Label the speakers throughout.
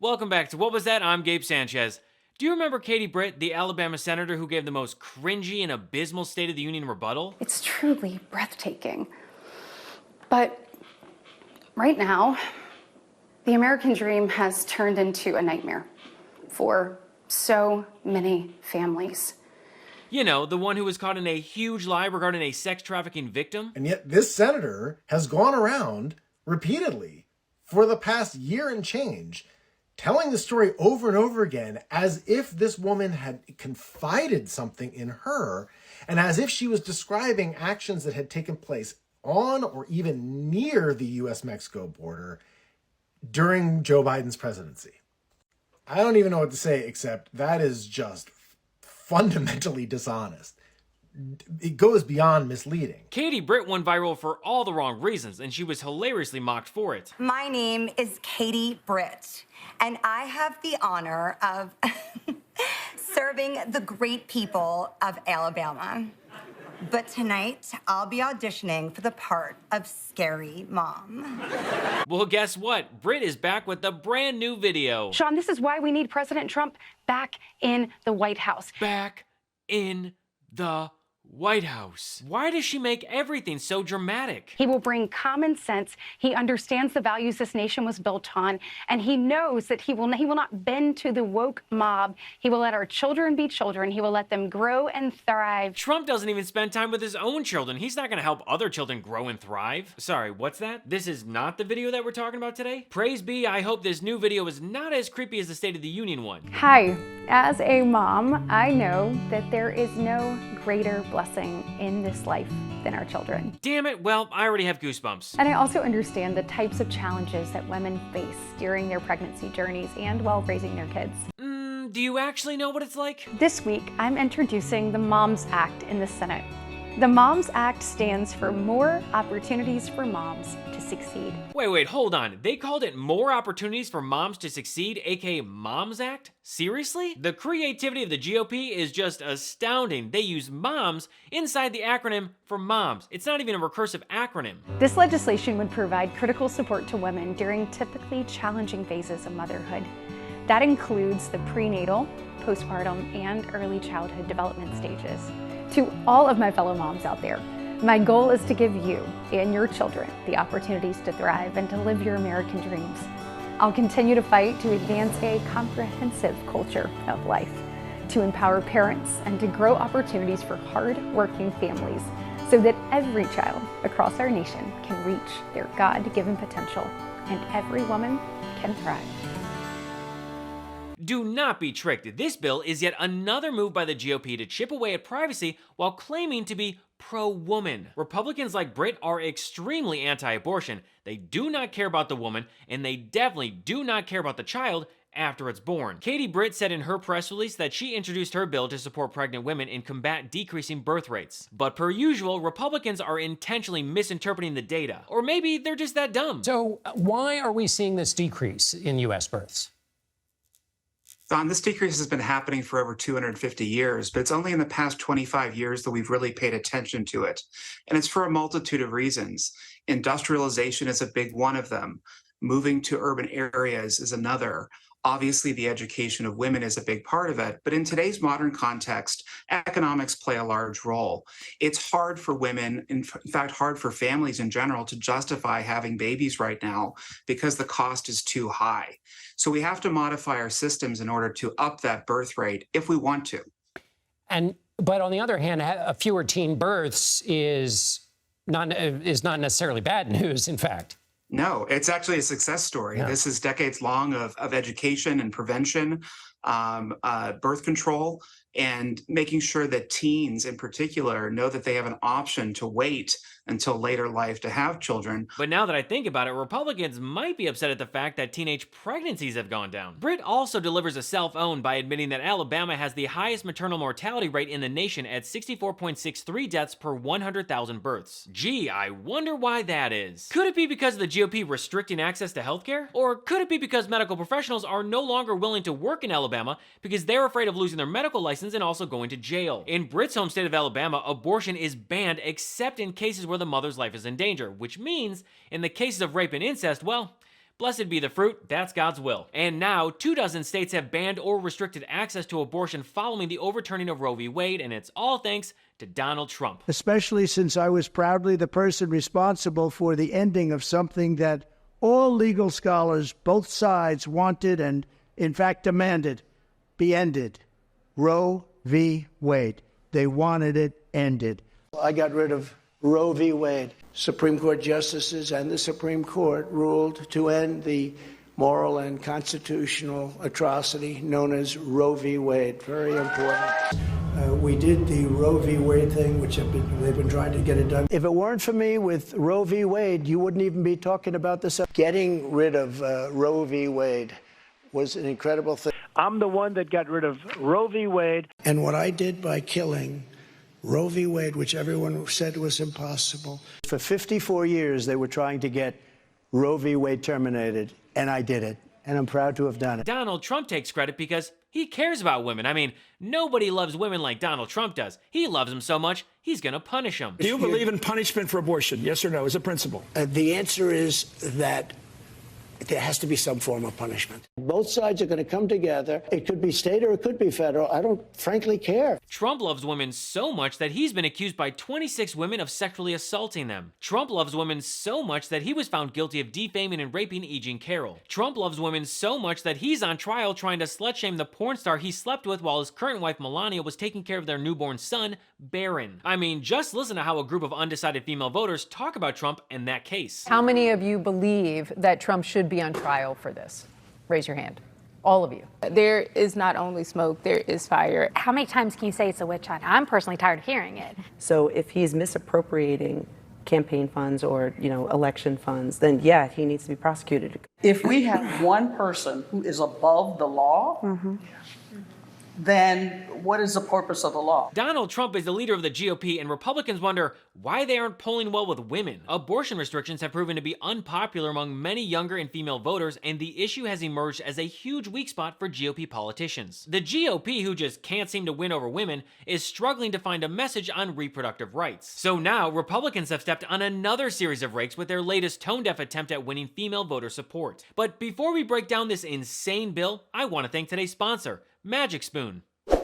Speaker 1: Welcome back to What Was That? I'm Gabe Sanchez. Do you remember Katie Britt, the Alabama senator who gave the most cringy and abysmal State of the Union rebuttal?
Speaker 2: It's truly breathtaking. But right now, the American dream has turned into a nightmare for so many families.
Speaker 1: You know, the one who was caught in a huge lie regarding a sex trafficking victim?
Speaker 3: And yet this senator has gone around repeatedly for the past year and change, telling the story over and over again as if this woman had confided something in her and as if she was describing actions that had taken place on or even near the US-Mexico border during Joe Biden's presidency. I don't even know what to say except that is just fundamentally dishonest. It goes beyond misleading.
Speaker 1: Katie Britt went viral for all the wrong reasons, and she was hilariously mocked for it.
Speaker 4: My name is Katie Britt, and I have the honor of serving the great people of Alabama. But tonight, I'll be auditioning for the part of Scary Mom.
Speaker 1: Well, guess what? Britt is back with a brand new video.
Speaker 2: Sean, this is why we need President Trump back in the White House.
Speaker 1: Back in the White House. Why does she make everything so dramatic?
Speaker 2: He will bring common sense. He understands the values this nation was built on, and he knows that he will not bend to the woke mob. He will let our children be children. He will let them grow and thrive.
Speaker 1: Trump doesn't even spend time with his own children. He's not going to help other children grow and thrive. Sorry, what's that? This is not the video that we're talking about today? Praise be, I hope this new video is not as creepy as the State of the Union one.
Speaker 2: Hi, as a mom, I know that there is no greater blessing in this life than our children.
Speaker 1: Damn it, well, I already have goosebumps.
Speaker 2: And I also understand the types of challenges that women face during their pregnancy journeys and while raising their kids.
Speaker 1: Do you actually know what it's like?
Speaker 2: This week, I'm introducing the MOMS Act in the Senate. The MOMS Act stands for More Opportunities for Moms to Succeed.
Speaker 1: Wait, hold on. They called it More Opportunities for Moms to Succeed, aka MOMS Act? Seriously? The creativity of the GOP is just astounding. They use moms inside the acronym for moms. It's not even a recursive acronym.
Speaker 2: This legislation would provide critical support to women during typically challenging phases of motherhood. That includes the prenatal, postpartum, and early childhood development stages. To all of my fellow moms out there, my goal is to give you and your children the opportunities to thrive and to live your American dreams. I'll continue to fight to advance a comprehensive culture of life, to empower parents and to grow opportunities for hard-working families so that every child across our nation can reach their God-given potential and every woman can thrive.
Speaker 1: Do not be tricked. This bill is yet another move by the GOP to chip away at privacy while claiming to be pro-woman. Republicans like Britt are extremely anti-abortion. They do not care about the woman, and they definitely do not care about the child after it's born. Katie Britt said in her press release that she introduced her bill to support pregnant women and combat decreasing birth rates. But per usual, Republicans are intentionally misinterpreting the data. Or maybe they're just that dumb.
Speaker 5: So why are we seeing this decrease in U.S. births?
Speaker 6: Don, this decrease has been happening for over 250 years, but it's only in the past 25 years that we've really paid attention to it. And it's for a multitude of reasons. Industrialization is a big one of them. Moving to urban areas is another. Obviously, the education of women is a big part of it, but in today's modern context, economics play a large role. It's hard for women, in fact, hard for families in general to justify having babies right now because the cost is too high. So we have to modify our systems in order to up that birth rate if we want to.
Speaker 5: But on the other hand, fewer teen births is not necessarily bad news, in fact.
Speaker 6: No, it's actually a success story.
Speaker 5: Yeah.
Speaker 6: This is decades long of education and prevention, birth control, and making sure that teens in particular know that they have an option to wait until later life to have children.
Speaker 1: But now that I think about it, Republicans might be upset at the fact that teenage pregnancies have gone down. Britt also delivers a self-own by admitting that Alabama has the highest maternal mortality rate in the nation at 64.63 deaths per 100,000 births. Gee, I wonder why that is. Could it be because of the GOP restricting access to healthcare? Or could it be because medical professionals are no longer willing to work in Alabama because they're afraid of losing their medical license and also going to jail? In Britt's home state of Alabama, abortion is banned except in cases where the mother's life is in danger, which means in the cases of rape and incest, well, Blessed be the fruit, that's God's will. And now, 24 states have banned or restricted access to abortion following the overturning of Roe v. Wade, and it's all thanks to Donald Trump.
Speaker 7: Especially since I was proudly the person responsible for the ending of something that all legal scholars, both sides, wanted and, in fact, demanded be ended. Roe v. Wade. They wanted it ended. I got rid of Roe v. Wade. Supreme Court justices and the Supreme Court ruled to end the moral and constitutional atrocity known as Roe v. Wade. Very important. We did the Roe v. Wade thing, which they've been trying to get it done. If it weren't for me with Roe v. Wade, you wouldn't even be talking about this. Getting rid of Roe v. Wade was an incredible thing. I'm the one that got rid of Roe v. Wade. And what I did by killing Roe v. Wade, which everyone said was impossible. For 54 years, they were trying to get Roe v. Wade terminated, and I did it. And I'm proud to have done it.
Speaker 1: Donald Trump takes credit because he cares about women. I mean, nobody loves women like Donald Trump does. He loves them so much, he's gonna punish them.
Speaker 8: Do you believe in punishment for abortion? Yes or no, as a principle?
Speaker 7: The answer is that there has to be some form of punishment. Both sides are going to come together. It could be state or it could be federal. I don't frankly care.
Speaker 1: Trump loves women so much that he's been accused by 26 women of sexually assaulting them. Trump loves women so much that he was found guilty of defaming and raping E. Jean Carroll. Trump loves women so much that he's on trial trying to slut-shame the porn star he slept with while his current wife Melania was taking care of their newborn son, Barron. I mean, just listen to how a group of undecided female voters talk about Trump in that case.
Speaker 9: How many of you believe that Trump should be on trial for this? Raise your hand. All of you.
Speaker 2: There is not only smoke, there is fire.
Speaker 10: How many times can you say it's a witch hunt? I'm personally tired of hearing it.
Speaker 11: So if he's misappropriating campaign funds or, election funds, then yeah, he needs to be prosecuted.
Speaker 12: If we have one person who is above the law, then what is the purpose of the law?
Speaker 1: Donald Trump is the leader of the GOP, and Republicans wonder why they aren't polling well with women. Abortion restrictions have proven to be unpopular among many younger and female voters, and the issue has emerged as a huge weak spot for GOP politicians. The GOP, who just can't seem to win over women, is struggling to find a message on reproductive rights. So now, Republicans have stepped on another series of rakes with their latest tone-deaf attempt at winning female voter support. But before we break down this insane bill, I want to thank today's sponsor, Magic Spoon.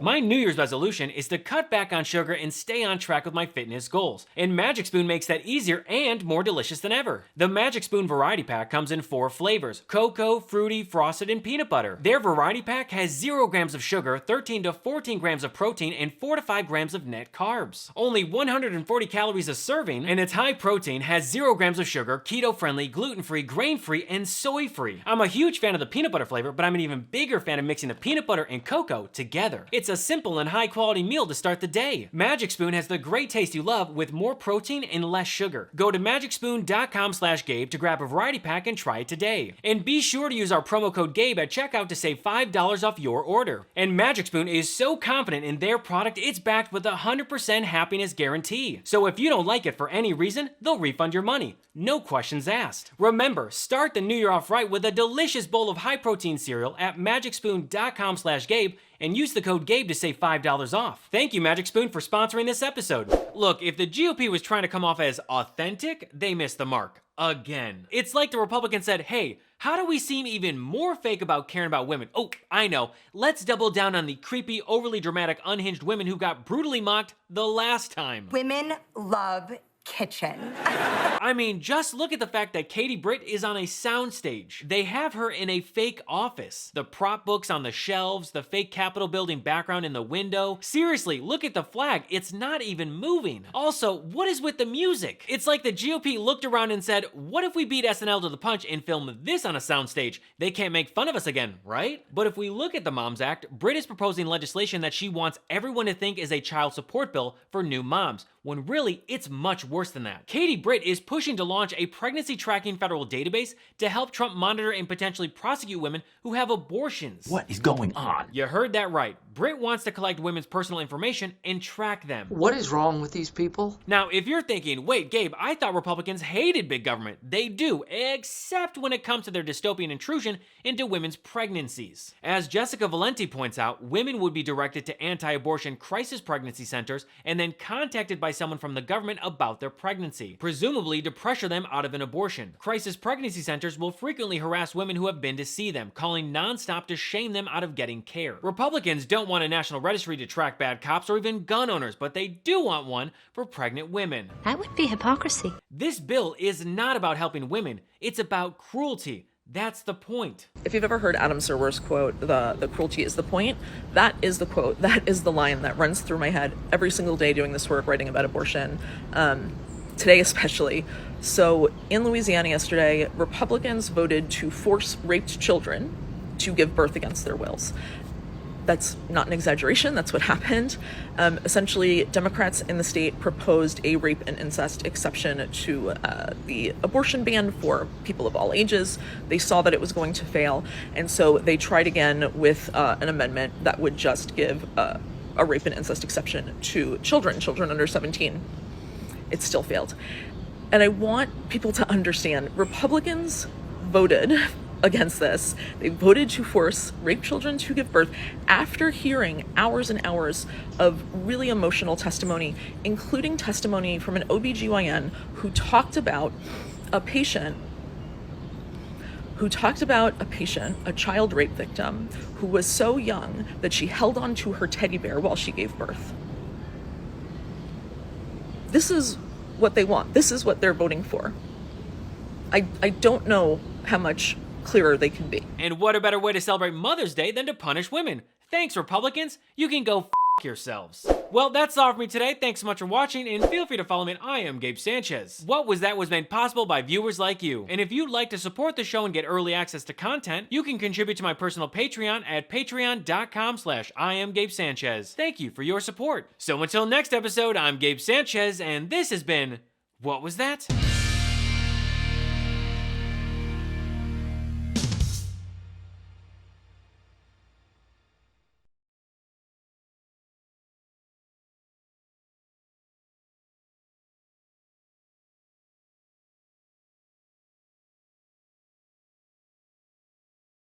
Speaker 1: My New Year's resolution is to cut back on sugar and stay on track with my fitness goals, and Magic Spoon makes that easier and more delicious than ever. The Magic Spoon Variety Pack comes in 4 flavors: cocoa, fruity, frosted, and peanut butter. Their Variety Pack has 0 grams of sugar, 13 to 14 grams of protein, and 4 to 5 grams of net carbs. Only 140 calories a serving, and it's high protein, has 0 grams of sugar, keto-friendly, gluten-free, grain-free, and soy-free. I'm a huge fan of the peanut butter flavor, but I'm an even bigger fan of mixing the peanut butter and cocoa together. It's a simple and high-quality meal to start the day. Magic Spoon has the great taste you love with more protein and less sugar. Go to magicspoon.com/Gabe to grab a variety pack and try it today. And be sure to use our promo code Gabe at checkout to save $5 off your order. And Magic Spoon is so confident in their product, it's backed with a 100% happiness guarantee. So if you don't like it for any reason, they'll refund your money. No questions asked. Remember, start the new year off right with a delicious bowl of high-protein cereal at magicspoon.com/Gabe and use the code Gabe to save $5 off. Thank you, Magic Spoon, for sponsoring this episode. Look, if the GOP was trying to come off as authentic, they missed the mark. Again. It's like the Republicans said, hey, how do we seem even more fake about caring about women? Oh, I know. Let's double down on the creepy, overly dramatic, unhinged women who got brutally mocked the last time.
Speaker 4: Women love kitchen.
Speaker 1: I mean, just look at the fact that Katie Britt is on a soundstage. They have her in a fake office. The prop books on the shelves, the fake Capitol building background in the window. Seriously, look at the flag. It's not even moving. Also, what is with the music? It's like the GOP looked around and said, what if we beat SNL to the punch and film this on a soundstage? They can't make fun of us again, right? But if we look at the Moms Act, Britt is proposing legislation that she wants everyone to think is a child support bill for new moms, when really it's much worse than that. Katie Britt is pushing to launch a pregnancy tracking federal database to help Trump monitor and potentially prosecute women who have abortions.
Speaker 13: What is going on?
Speaker 1: You heard that right. Britt wants to collect women's personal information and track them.
Speaker 13: What is wrong with these people?
Speaker 1: Now, if you're thinking, wait, Gabe, I thought Republicans hated big government. They do, except when it comes to their dystopian intrusion into women's pregnancies. As Jessica Valenti points out, women would be directed to anti-abortion crisis pregnancy centers and then contacted by someone from the government about their pregnancy, presumably to pressure them out of an abortion. Crisis pregnancy centers will frequently harass women who have been to see them, calling nonstop to shame them out of getting care. Republicans don't want a national registry to track bad cops or even gun owners, but they do want one for pregnant women.
Speaker 14: That would be hypocrisy.
Speaker 1: This bill is not about helping women, it's about cruelty. That's the point.
Speaker 15: If you've ever heard Adam Serwer's quote, the cruelty is the point, that is the quote, that is the line that runs through my head every single day doing this work, writing about abortion, today especially. So in Louisiana yesterday, Republicans voted to force raped children to give birth against their wills. That's not an exaggeration, that's what happened. Essentially, Democrats in the state proposed a rape and incest exception to the abortion ban for people of all ages. They saw that it was going to fail, and so they tried again with an amendment that would just give a rape and incest exception to children under 17. It still failed. And I want people to understand, Republicans voted against this. They voted to force rape children to give birth after hearing hours and hours of really emotional testimony, including testimony from an OBGYN who talked about a patient, a child rape victim, who was so young that she held on to her teddy bear while she gave birth. This is what they want. This is what they're voting for. I don't know how much clearer they can be.
Speaker 1: And what a better way to celebrate Mother's Day than to punish women? Thanks, Republicans. You can go f yourselves. Well, that's all for me today. Thanks so much for watching, and feel free to follow me. I am Gabe Sanchez. What Was That was made possible by viewers like you. And if you'd like to support the show and get early access to content, you can contribute to my personal Patreon at patreon.com/IamGabeSanchez. Thank you for your support. So until next episode, I'm Gabe Sanchez, and this has been What Was That?